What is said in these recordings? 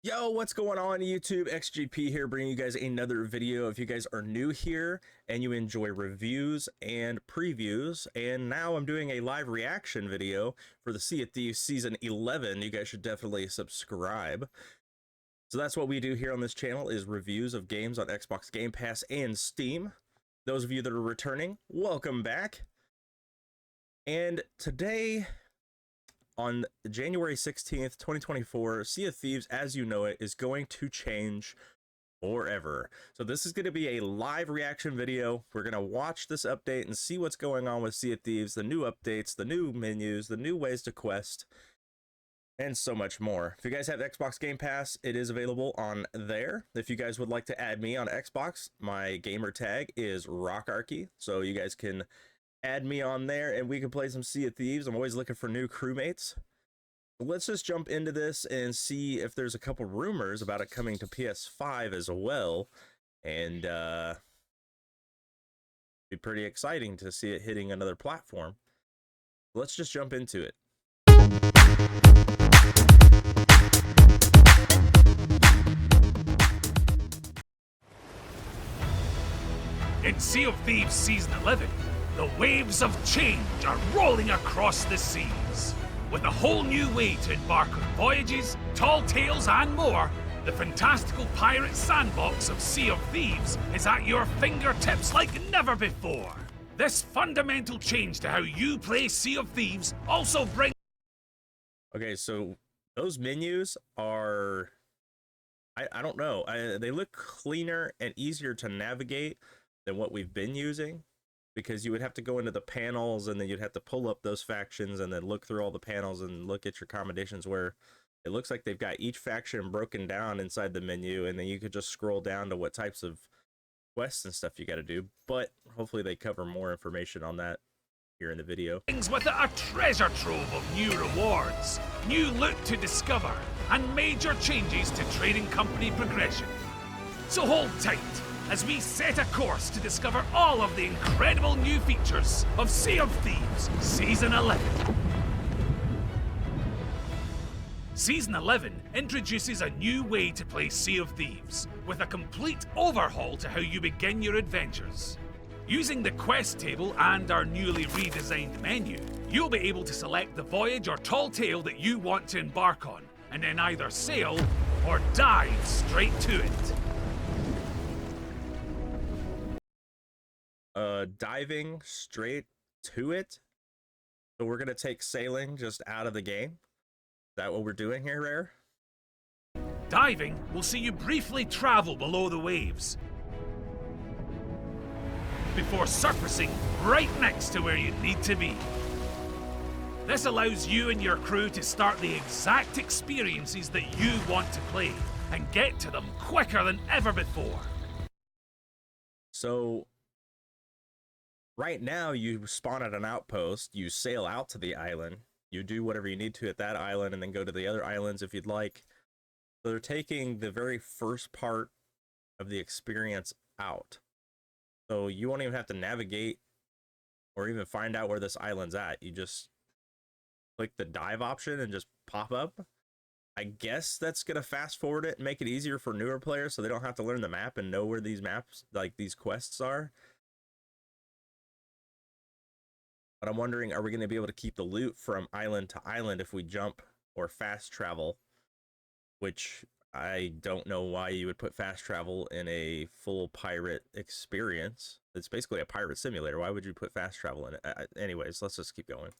Yo, what's going on YouTube? XGP here, bringing you guys another video. If you guys are new here and you enjoy reviews and previews, and now I'm doing a live reaction video for the Sea of Thieves Season 11, you guys should definitely subscribe. So that's what we do here on this channel, is reviews of games on Xbox Game Pass and Steam. Those of you that are returning, welcome back. And today, on January 16th, 2024, Sea of Thieves, as you know it, is going to change forever. So this is going to be a live reaction video. We're going to watch this update and see what's going on with Sea of Thieves, the new updates, the new menus, the new ways to quest, and so much more. If you guys have Xbox Game Pass, it is available on there. If you guys would like to add me on Xbox, my gamer tag is RockArchy, so you guys can add me on there and we can play some Sea of Thieves. I'm always looking for new crewmates. Let's just jump into this and see if there's a couple rumors about it coming to PS5 as well, and be pretty exciting to see it hitting another platform. Let's just jump into it. In Sea of Thieves Season 11, the waves of change are rolling across the seas. With a whole new way to embark on voyages, tall tales, and more, the fantastical pirate sandbox of Sea of Thieves is at your fingertips like never before. This fundamental change to how you play Sea of Thieves also brings... Okay, so those menus are... I don't know. They look cleaner and easier to navigate than what we've been using, because you would have to go into the panels and then you'd have to pull up those factions and then look through all the panels and look at your accommodations, where it looks like they've got each faction broken down inside the menu, and then you could just scroll down to what types of quests and stuff you got to do. But hopefully they cover more information on that here in the video. Brings with it a treasure trove of new rewards, new loot to discover, and major changes to trading company progression. So hold tight as we set a course to discover all of the incredible new features of Sea of Thieves Season 11. Season 11 introduces a new way to play Sea of Thieves, with a complete overhaul to how you begin your adventures. Using the quest table and our newly redesigned menu, you'll be able to select the voyage or tall tale that you want to embark on, and then either sail or dive straight to it. Diving straight to it. So we're gonna take sailing just out of the game. Is that what we're doing here, Rare? Diving will see you briefly travel below the waves before surfacing right next to where you need to be. This allows you and your crew to start the exact experiences that you want to play and get to them quicker than ever before. So right now you spawn at an outpost, you sail out to the island, you do whatever you need to at that island, and then go to the other islands if you'd like. So they're taking the very first part of the experience out. So you won't even have to navigate or even find out where this island's at. You just click the dive option and just pop up. I guess that's going to fast forward it and make it easier for newer players so they don't have to learn the map and know where these maps, like these quests, are. But I'm wondering, are we going to be able to keep the loot from island to island if we jump or fast travel? Which I don't know why you would put fast travel in a full pirate experience. It's basically a pirate simulator. Why would you put fast travel in it? Anyways, let's just keep going.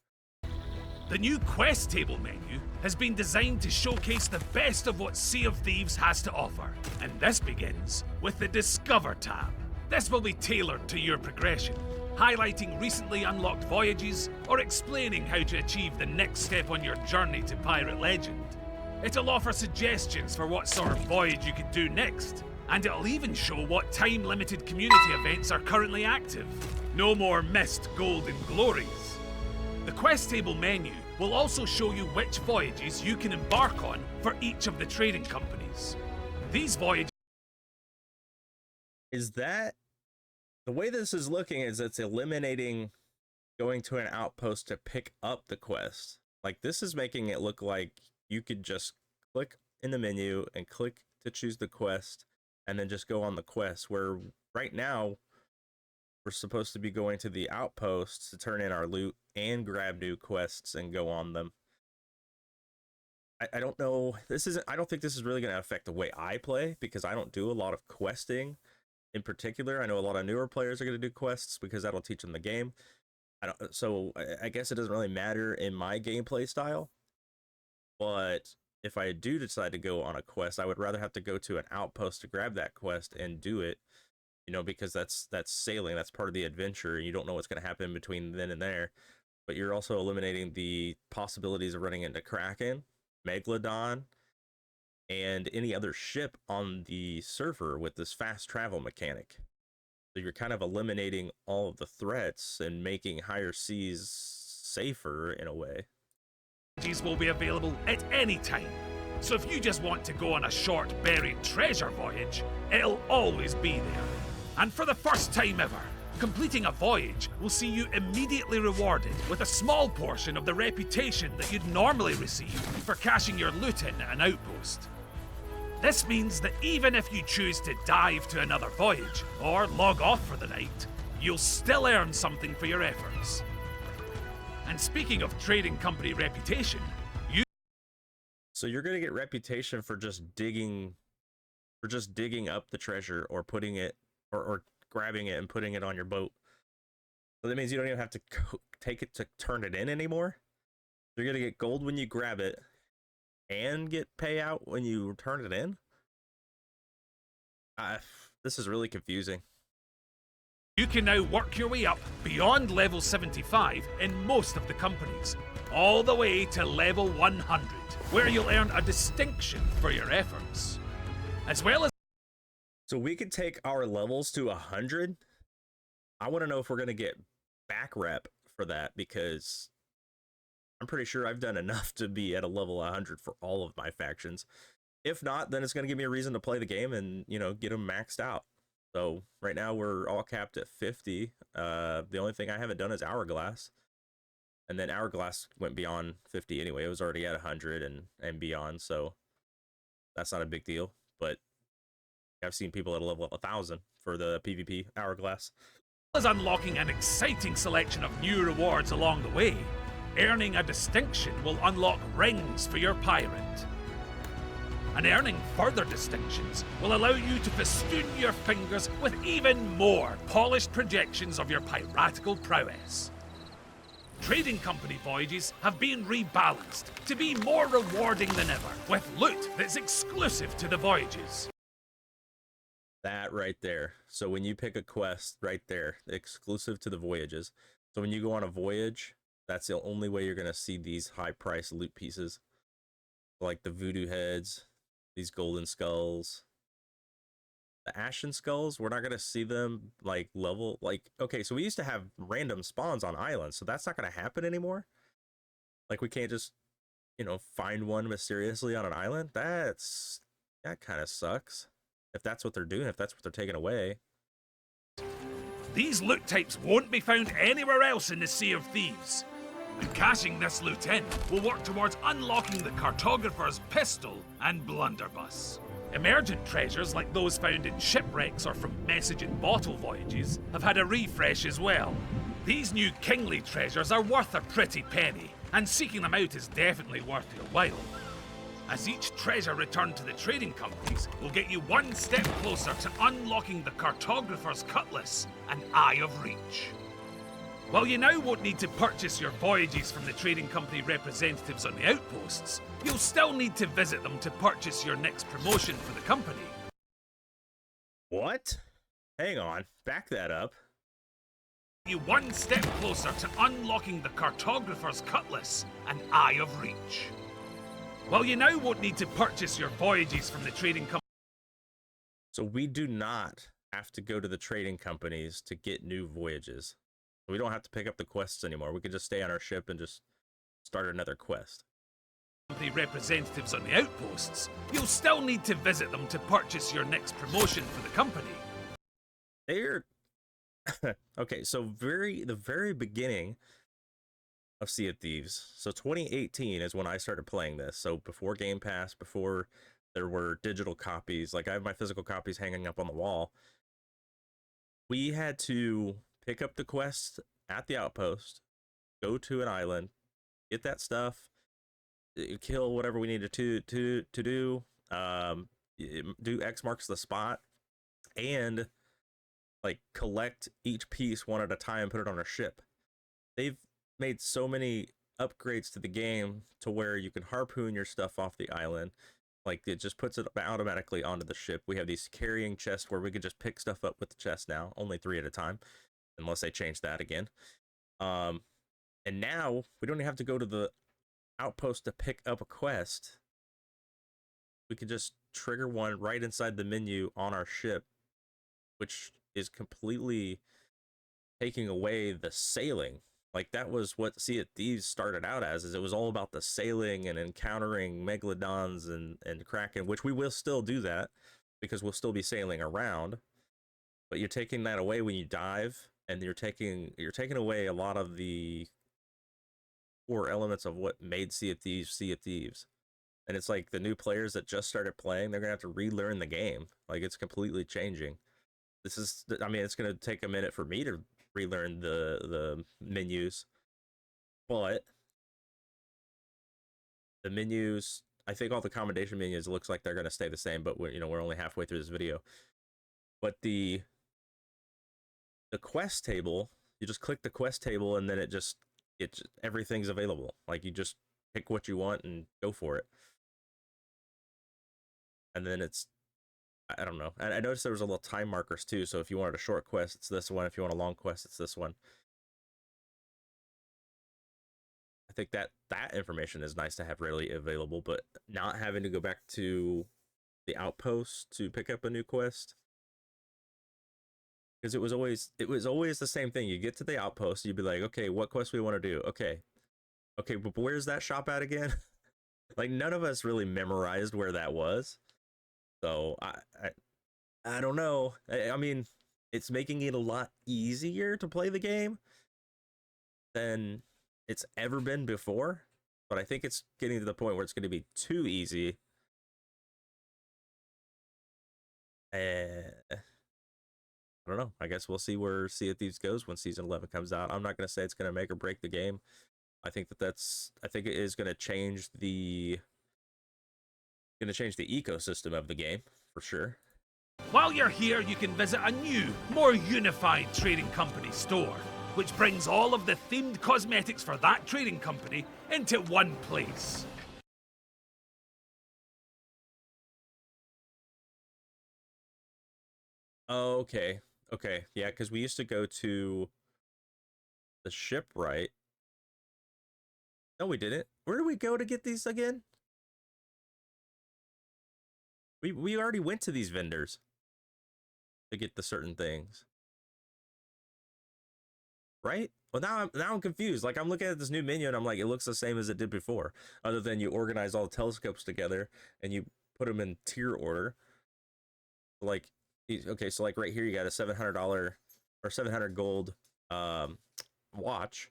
The new quest table menu has been designed to showcase the best of what Sea of Thieves has to offer. And this begins with the Discover tab. This will be tailored to your progression, highlighting recently unlocked voyages or explaining how to achieve the next step on your journey to Pirate Legend. It'll offer suggestions for what sort of voyage you could do next, and it'll even show what time-limited community events are currently active. No more missed golden glories. The quest table menu will also show you which voyages you can embark on for each of the trading companies. These voyages... Is that... The way this is looking is it's eliminating going to an outpost to pick up the quest. Like, this is making it look like you could just click in the menu and click to choose the quest, and then just go on the quest, where right now we're supposed to be going to the outposts to turn in our loot and grab new quests and go on them. I don't know. I don't think this is really going to affect the way I play, because I don't do a lot of questing in particular. I know a lot of newer players are going to do quests because that'll teach them the game. So I guess it doesn't really matter in my gameplay style. But if I do decide to go on a quest, I would rather have to go to an outpost to grab that quest and do it, because that's sailing. That's part of the adventure. You don't know what's going to happen between then and there. But you're also eliminating the possibilities of running into Kraken, Megalodon, and any other ship on the server with this fast travel mechanic. So you're kind of eliminating all of the threats and making higher seas safer in a way. These will be available at any time. So if you just want to go on a short buried treasure voyage, it'll always be there. And for the first time ever, completing a voyage will see you immediately rewarded with a small portion of the reputation that you'd normally receive for cashing your loot in at an outpost. This means that even if you choose to dive to another voyage or log off for the night, you'll still earn something for your efforts. And speaking of trading company reputation, So you're going to get reputation for just digging up the treasure, or putting it, or grabbing it and putting it on your boat. So that means you don't even have to take it to turn it in anymore. You're going to get gold when you grab it and get payout when you turn it in. This is really confusing. You can now work your way up beyond level 75 in most of the companies, all the way to level 100, where you'll earn a distinction for your efforts. As well as... So we could take our levels to 100. I want to know if we're going to get back rep for that, because I'm pretty sure I've done enough to be at a level 100 for all of my factions. If not, then it's going to give me a reason to play the game and, get them maxed out. So right now we're all capped at 50. The only thing I haven't done is Hourglass. And then Hourglass went beyond 50 anyway. It was already at 100 and beyond, so that's not a big deal. But I've seen people at a level of 1,000 for the PvP Hourglass. As unlocking an exciting selection of new rewards along the way, earning a distinction will unlock rings for your pirate. And earning further distinctions will allow you to festoon your fingers with even more polished projections of your piratical prowess. Trading company voyages have been rebalanced to be more rewarding than ever, with loot that's exclusive to the voyages. That right there. So when you pick a quest right there, exclusive to the voyages. So when you go on a voyage, that's the only way you're going to see these high price loot pieces. Like the voodoo heads, these golden skulls, the ashen skulls. We're not going to see them okay, so we used to have random spawns on islands, so that's not going to happen anymore. Like, we can't just, find one mysteriously on an island. That kind of sucks. If that's what they're doing, if that's what they're taking away. These loot types won't be found anywhere else in the Sea of Thieves. And cashing this loot in will work towards unlocking the cartographer's pistol and blunderbuss. Emergent treasures like those found in shipwrecks or from message and bottle voyages have had a refresh as well. These new kingly treasures are worth a pretty penny, and seeking them out is definitely worth your while. As each treasure returned to the trading companies will get you one step closer to unlocking the cartographer's cutlass and Eye of Reach. While you now won't need to purchase your voyages from the trading company representatives on the outposts, you'll still need to visit them to purchase your next promotion for the company. What? Hang on, back that up. You one step closer to unlocking the cartographer's cutlass and Eye of Reach. While you now won't need to purchase your voyages from the trading company. So we do not have to go to the trading companies to get new voyages. We don't have to pick up the quests anymore. We can just stay on our ship and just start another quest. The representatives on the outposts, you'll still need to visit them to purchase your next promotion for the company. They're okay, so the very beginning of Sea of Thieves. So 2018 is when I started playing this. So before Game Pass, before there were digital copies. Like I have my physical copies hanging up on the wall. We had to pick up the quest at the outpost, go to an island, get that stuff, kill whatever we needed to do, do X marks the spot, and like collect each piece one at a time, put it on a ship. They've made so many upgrades to the game to where you can harpoon your stuff off the island. Like it just puts it automatically onto the ship. We have these carrying chests where we could just pick stuff up with the chest now, only 3 at a time, unless they change that again. And now we don't even have to go to the outpost to pick up a quest. We can just trigger one right inside the menu on our ship, which is completely taking away the sailing. Like that was what Sea of Thieves started out as, is it was all about the sailing and encountering megalodons and kraken, which we will still do that because we'll still be sailing around. But you're taking that away when you dive, and you're taking away a lot of the core elements of what made Sea of Thieves. And it's like the new players that just started playing, they're gonna have to relearn the game. Like it's completely changing. This is, I mean, it's gonna take a minute for me to relearn the menus, but the menus, I think all the accommodation menus, looks like they're gonna stay the same. But we're only halfway through this video. But the quest table, you just click the quest table, and then it's everything's available. Like you just pick what you want and go for it. And then I don't know. I noticed there was a little time markers too. So if you wanted a short quest, it's this one. If you want a long quest, it's this one. I think that information is nice to have readily available, but not having to go back to the outpost to pick up a new quest. Because it was always the same thing. You get to the outpost, you'd be like, okay, what quest we want to do? Okay, but where's that shop at again? Like none of us really memorized where that was. So I don't know. I mean, it's making it a lot easier to play the game than it's ever been before. But I think it's getting to the point where it's going to be too easy. I don't know. I guess we'll see where Sea of Thieves goes when Season 11 comes out. I'm not going to say it's going to make or break the game. I think I think it is going to change the ecosystem of the game, for sure. While you're here, you can visit a new, more unified trading company store, which brings all of the themed cosmetics for that trading company into one place. Okay. Yeah, because we used to go to the shipwright. No, we didn't. Where did we go to get these again? We already went to these vendors to get the certain things, right? Well, now I'm confused. Like I'm looking at this new menu and I'm like, it looks the same as it did before, other than you organize all the telescopes together and you put them in tier order. Like, okay, so like right here you got a $700 or 700 gold watch,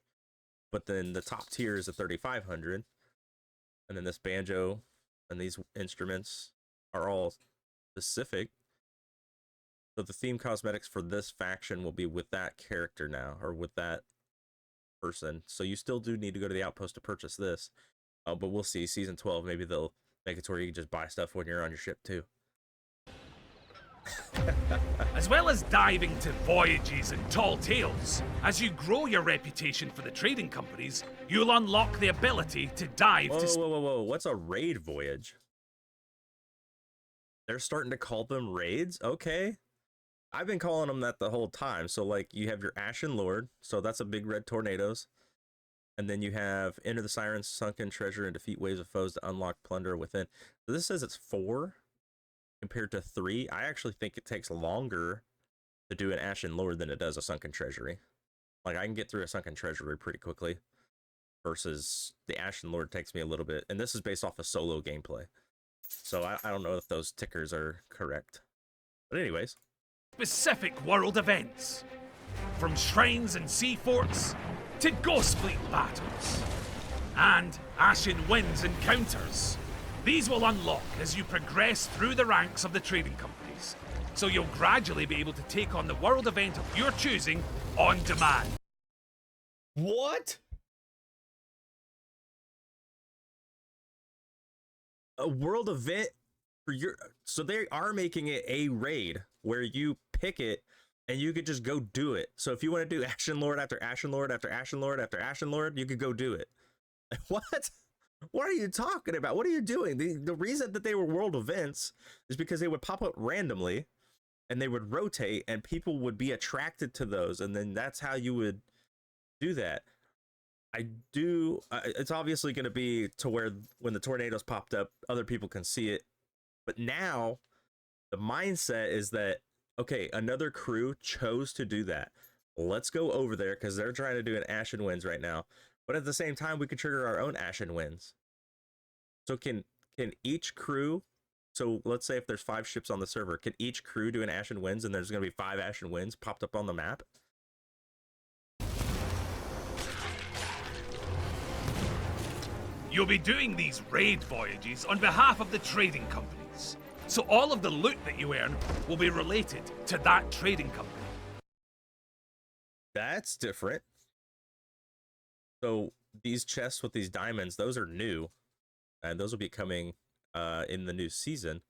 but then the top tier is a 3,500, and then this banjo and these instruments are all specific. So the theme cosmetics for this faction will be with that character now, or with that person. So you still do need to go to the outpost to purchase this. But we'll see. Season 12, maybe they'll make it to where you can just buy stuff when you're on your ship too. As well as diving to voyages and tall tales, as you grow your reputation for the trading companies, you'll unlock the ability to dive Whoa. What's a raid voyage? They're starting to call them raids? Okay. I've been calling them that the whole time. So like you have your Ashen Lord, so that's a big red tornadoes. And then you have Enter the Siren's Sunken Treasure and defeat waves of foes to unlock plunder within. So this says it's 4 compared to 3. I actually think it takes longer to do an Ashen Lord than it does a Sunken Treasury. Like I can get through a Sunken Treasury pretty quickly versus the Ashen Lord takes me a little bit. And this is based off of solo gameplay. So I don't know if those tickers are correct. But anyways. Specific world events. From shrines and sea forts to ghost fleet battles. And Ashen Winds encounters. These will unlock as you progress through the ranks of the trading companies, so you'll gradually be able to take on the world event of your choosing on demand. What? A world event for your, so they are making it a raid where you pick it and you could just go do it. So if you want to do Ashen Lord after Ashen Lord after Ashen Lord after Ashen Lord, you could go do it. What? What are you talking about? What are you doing? The reason that they were world events is because they would pop up randomly and they would rotate and people would be attracted to those, and then that's how you would do that. It's obviously going to be to where when the tornadoes popped up, other people can see it. But now the mindset is that, okay, another crew chose to do that. Let's go over there because they're trying to do an Ashen Winds right now. But at the same time, we could trigger our own Ashen Winds. So can each crew, so let's say if there's 5 ships on the server, can each crew do an Ashen Winds and there's going to be 5 Ashen Winds popped up on the map? You'll be doing these raid voyages on behalf of the trading companies, so all of the loot that you earn will be related to that trading company. That's different. So these chests with these diamonds, those are new, and those will be coming in the new season.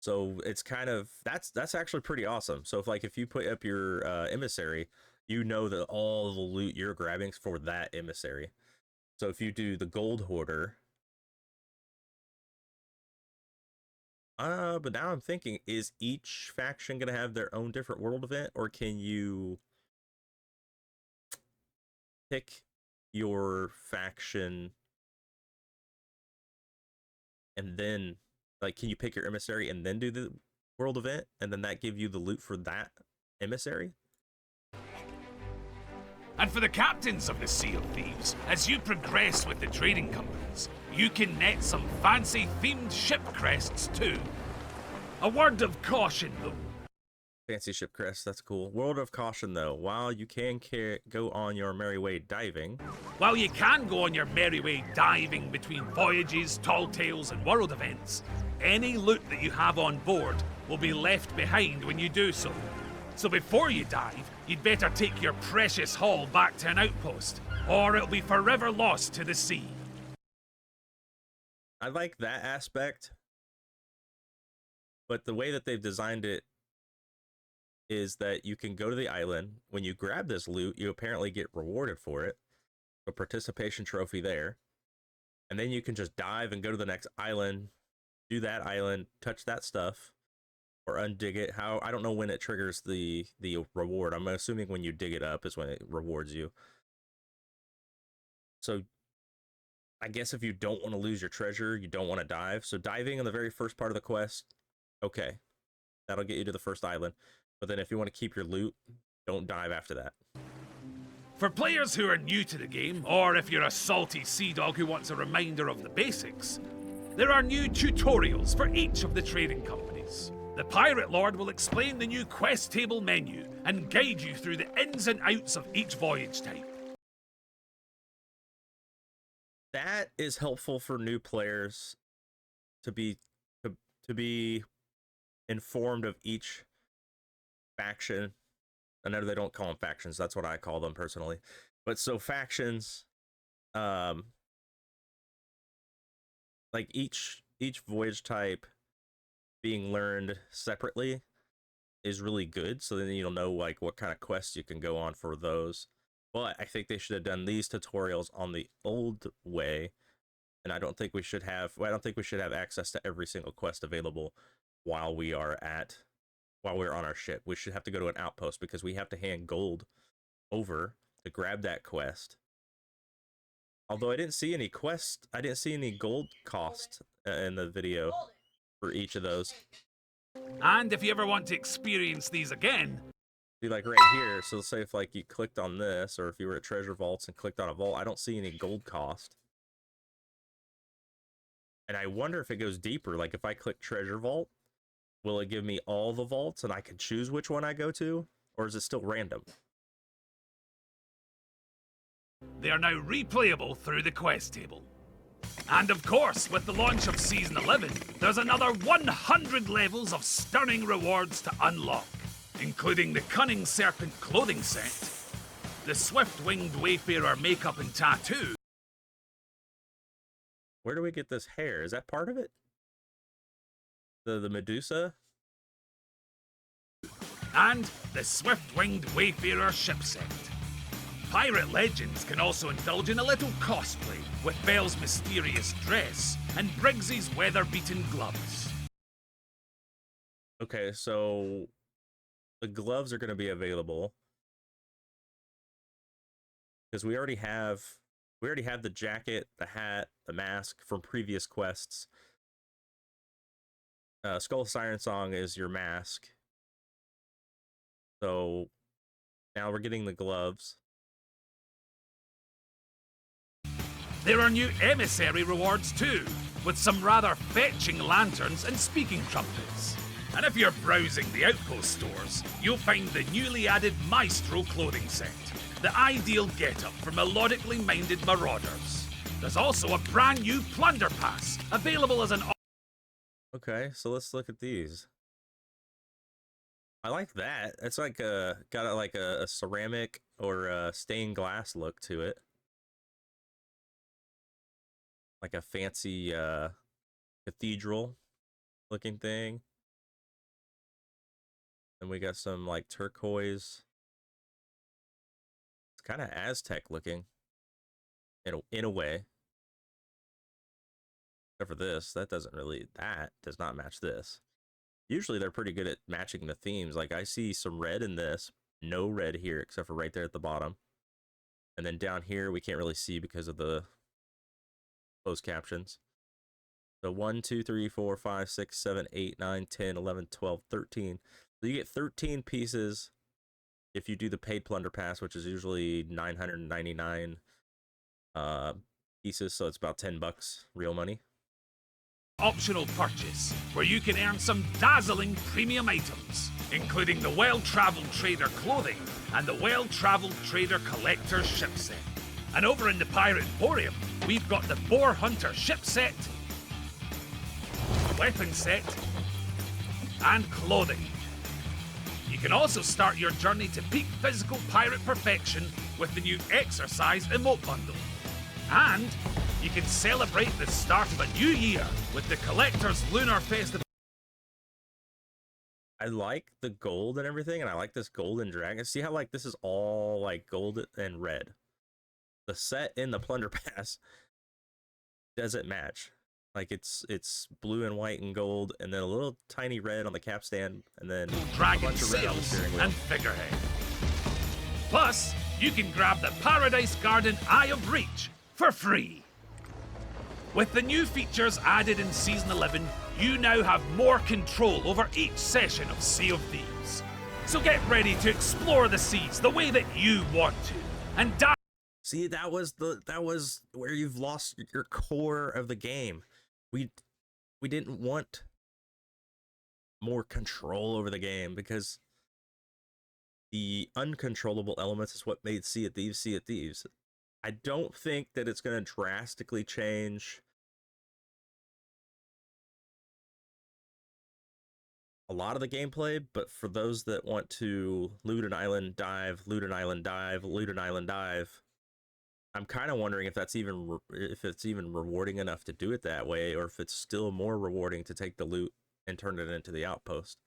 So it's kind of, that's actually pretty awesome. So if you put up your emissary, you know that all the loot you're grabbing is for that emissary. So if you do the gold hoarder, but now I'm thinking, is each faction gonna have their own different world event, or can you pick your faction and then, like, can you pick your emissary and then do the world event, and then that give you the loot for that emissary? And for the captains of the Sea of Thieves, as you progress with the trading companies, you can net some fancy themed ship crests too. A word of caution though. Fancy ship crest, that's cool. Word of caution though, while you can go on your merry way diving. While you can go on your merry way diving between voyages, tall tales, and world events, any loot that you have on board will be left behind when you do so. So before you dive, you'd better take your precious haul back to an outpost, or it'll be forever lost to the sea. I like that aspect, but the way that they've designed it is that you can go to the island. When you grab this loot, you apparently get rewarded for it, a participation trophy there, and then you can just dive and go to the next island, do that island, touch that stuff, or undig it. How, I don't know when it triggers the reward. I'm assuming when you dig it up is when it rewards you. So I guess if you don't want to lose your treasure, you don't want to dive. So diving in the very first part of the quest, okay, that'll get you to the first island. But then if you want to keep your loot, don't dive after that. For players who are new to the game, or if you're a salty sea dog who wants a reminder of the basics, there are new tutorials for each of the trading companies. The Pirate Lord will explain the new quest table menu and guide you through the ins and outs of each voyage type. That is helpful for new players to be informed of each faction. I know they don't call them factions, that's what I call them personally. But so factions, like each voyage type being learned separately is really good, so then you'll know like what kind of quests you can go on for those. But I think they should have done these tutorials on the old way, and I don't think we should have access to every single quest available while we're on our ship. We should have to go to an outpost because we have to hand gold over to grab that quest. Although I didn't see any gold cost in the video for each of those. And if you ever want to experience these again, See, like right here, so say if like you clicked on this, or if you were at treasure vaults and clicked on a vault, I don't see any gold cost. And I wonder if it goes deeper, like if I click treasure vault, will it give me all the vaults and I can choose which one I go to? Or is it still random? they are now replayable through the quest table. And of course, with the launch of Season 11, there's another 100 levels of stunning rewards to unlock, including the Cunning Serpent clothing set, the Swift-Winged Wayfarer makeup and tattoo. Where do we get this hair? Is that part of it? The Medusa? And the Swift-Winged Wayfarer ship set. Pirate Legends can also indulge in a little cosplay with Belle's mysterious dress and Briggsy's weather-beaten gloves. Okay, so the gloves are going to be available because we already have the jacket, the hat, the mask from previous quests. Skull Siren Song is your mask. So now we're getting the gloves. There are new emissary rewards too, with some rather fetching lanterns and speaking trumpets. And if you're browsing the outpost stores, you'll find the newly added Maestro clothing set, the ideal getup for melodically minded marauders. There's also a brand new plunder pass, available as an... Okay, so let's look at these. I like that. It's like got a ceramic or a stained glass look to it. Like a fancy cathedral looking thing. And we got some like turquoise. It's kind of Aztec looking in a way. Except for this, that does not match this. Usually they're pretty good at matching the themes. Like I see some red in this, no red here except for right there at the bottom. And then down here we can't really see because of the closed captions. So 1, 2, 3, 4, 5, 6, 7, 8, 9, 10, 11, 12, 13. So you get 13 pieces if you do the paid plunder pass, which is usually 999 pieces, so it's about $10 real money. Optional purchase, where you can earn some dazzling premium items, including the Well-Traveled Trader clothing and the Well-Traveled Trader Collector ship set. And over in the Pirate Emporium, we've got the Boar Hunter ship set, weapon set, and clothing. You can also start your journey to peak physical pirate perfection with the new Exercise emote bundle. And you can celebrate the start of a new year with the Collector's Lunar Festival. I like the gold and everything, and I like this golden dragon. See how like this is all like gold and red. The set in the plunder pass doesn't match. Like it's blue and white and gold, and then a little tiny red on the capstan, and then dragon sails and figurehead. Plus, you can grab the Paradise Garden Eye of Reach for free. With the new features added in Season 11, you now have more control over each session of Sea of Thieves. So get ready to explore the seas the way that you want to, and dive. See, that was where you've lost your core of the game. We didn't want more control over the game because the uncontrollable elements is what made Sea of Thieves Sea of Thieves. I don't think that it's going to drastically change a lot of the gameplay, but for those that want to loot an island, dive, loot an island, dive, loot an island, dive, I'm kind of wondering if it's even rewarding enough to do it that way, or if it's still more rewarding to take the loot and turn it into the outpost.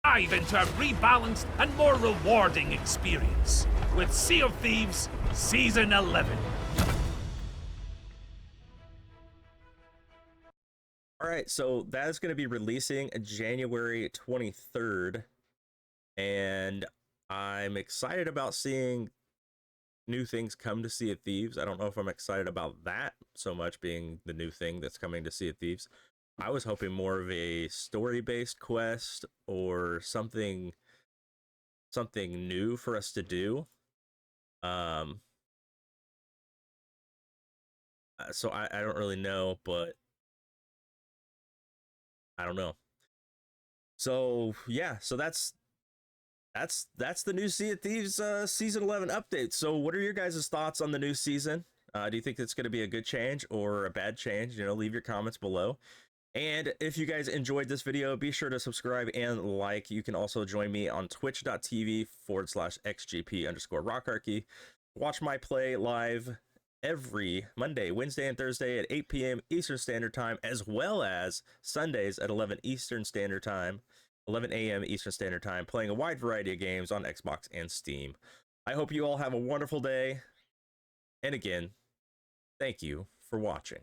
Dive into a rebalanced and more rewarding experience with Sea of Thieves Season 11. All right, so that is going to be releasing January 23rd, and I'm excited about seeing new things come to Sea of Thieves. I don't know if I'm excited about that so much being the new thing that's coming to Sea of Thieves. I was hoping more of a story-based quest or something new for us to do. So I don't really know, but I don't know. So yeah, so that's the new Sea of Thieves Season 11 update. So what are your guys' thoughts on the new season? Do you think it's going to be a good change or a bad change? You know, leave your comments below. And if you guys enjoyed this video, be sure to subscribe and like. You can also join me on twitch.tv/xgp_rockarchy. Watch my play live every Monday, Wednesday, and Thursday at 8 p.m. Eastern Standard Time, as well as Sundays at 11 Eastern Standard Time, 11 a.m. Eastern Standard Time, playing a wide variety of games on Xbox and Steam. I hope you all have a wonderful day. And again, thank you for watching.